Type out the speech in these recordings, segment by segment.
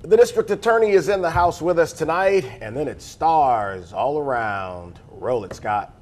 The district attorney is in the house with us tonight, and then it stars all around. Roll it, Scott.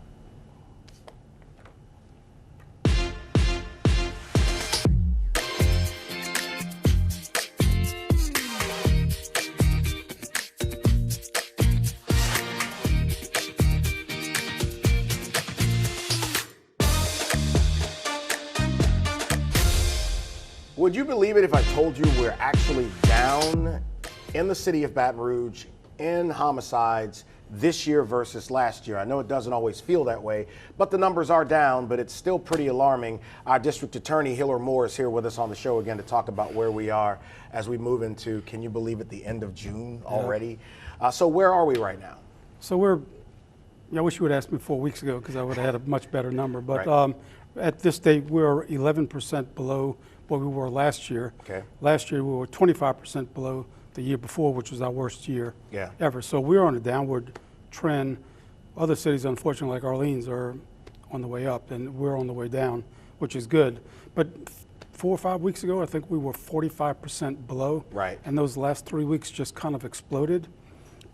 Would you believe it if I told you we're actually down in the city of Baton Rouge in homicides this year versus last year? I know it doesn't always feel that way, but the numbers are down, but it's still pretty alarming. Our district attorney, Hillar Moore, is here with us on the show again to talk about where we are as we move into, can you believe it, the end of June already? So where are we right now? So I wish you would have asked me 4 weeks ago because I would have had a much better number. But Right. At this date, we're 11% below what we were last year. Okay. Last year, we were 25% below the year before, which was our worst year ever. So we're on a downward trend. Other cities, unfortunately, like Orleans, are on the way up, and we're on the way down, which is good. But 4 or 5 weeks ago, I think we were 45% below. Right. And those last 3 weeks just kind of exploded.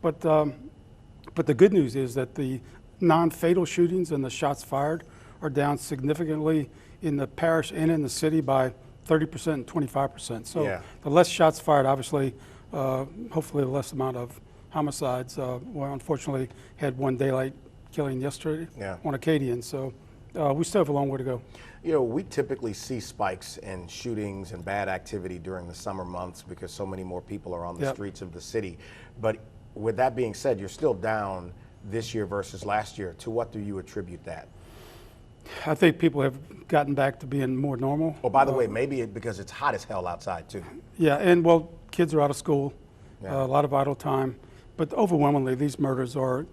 But the good news is that the non-fatal shootings and the shots fired are down significantly in the parish and in the city by 30% and 25%. So the less shots fired, obviously, hopefully the less amount of homicides. We unfortunately had one daylight killing yesterday on Acadian. So we still have a long way to go. You know, we typically see spikes in shootings and bad activity during the summer months because so many more people are on the streets of the city. But with that being said, you're still down this year versus last year. To what do you attribute that? I think people have gotten back to being more normal. Oh, by the way, maybe because it's hot as hell outside too. Yeah, and well, kids are out of school, a lot of idle time, but overwhelmingly these murders are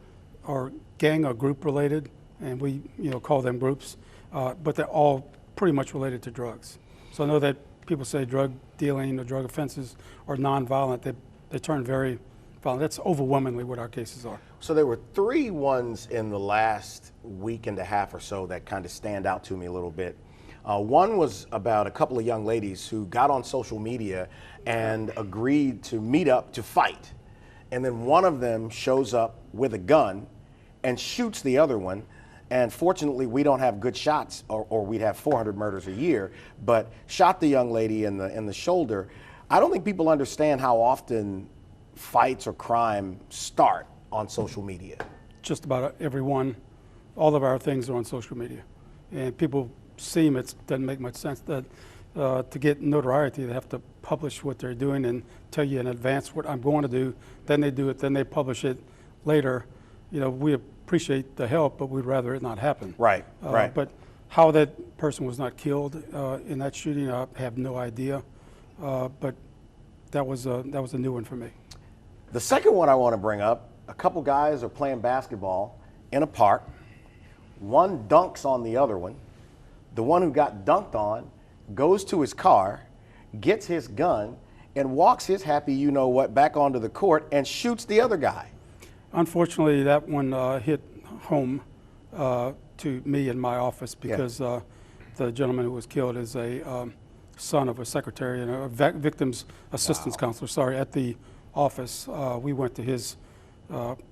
gang or group related, and we call them groups, but they're all pretty much related to drugs. So I know that people say drug dealing or drug offenses are nonviolent. They turn very violent. That's overwhelmingly what our cases are. So there were 3 ones in the last week and a half or so that kind of stand out to me a little bit. One was about a couple of young ladies who got on social media and agreed to meet up to fight. And then one of them shows up with a gun and shoots the other one. And fortunately, we don't have good shots, or we'd have 400 murders a year, but shot the young lady in the shoulder. I don't think people understand how often fights or crime start on social media. Just about everyone, all of our things are on social media. And people see them, it doesn't make much sense that to get notoriety, they have to publish what they're doing and tell you in advance what I'm going to do. Then they do it, then they publish it later. We appreciate the help, but we'd rather it not happen. Right, right. But how that person was not killed in that shooting, I have no idea. But that was a new one for me. The second one I want to bring up, a couple guys are playing basketball in a park. One dunks on the other one. The one who got dunked on goes to his car, gets his gun, and walks his happy you-know-what back onto the court and shoots the other guy. Unfortunately, that one hit home to me in my office because the gentleman who was killed is a son of a secretary and a victim's assistance counselor, at the office. We went to his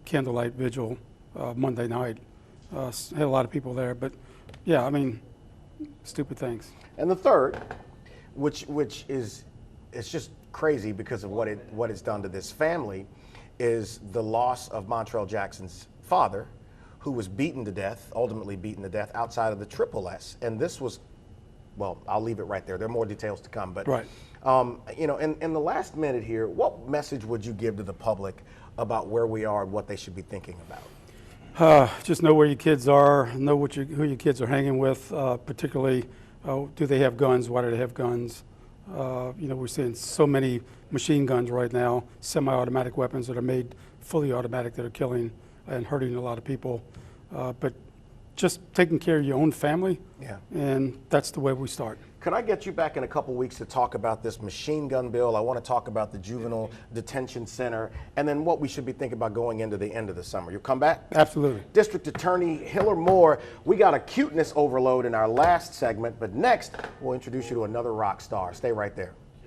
candlelight vigil Monday night. Had a lot of people there, but yeah, I mean, stupid things. And the third, which is, it's just crazy because of what it's done to this family, is the loss of Montrell Jackson's father, who was beaten to death, ultimately beaten to death outside of the Triple S. And this was, well, I'll leave it right there. There are more details to come, but in the last minute here, what message would you give to the public about where we are and what they should be thinking about? Just know where your kids are, know who your kids are hanging with, particularly do they have guns, why do they have guns? We're seeing so many machine guns right now, semi-automatic weapons that are made fully automatic that are killing and hurting a lot of people. But just taking care of your own family, and that's the way we start. Could I get you back in a couple weeks to talk about this machine gun bill? I want to talk about the juvenile detention center and then what we should be thinking about going into the end of the summer. You'll come back? Absolutely. District Attorney Hillar Moore, we got a cuteness overload in our last segment, but next we'll introduce you to another rock star. Stay right there.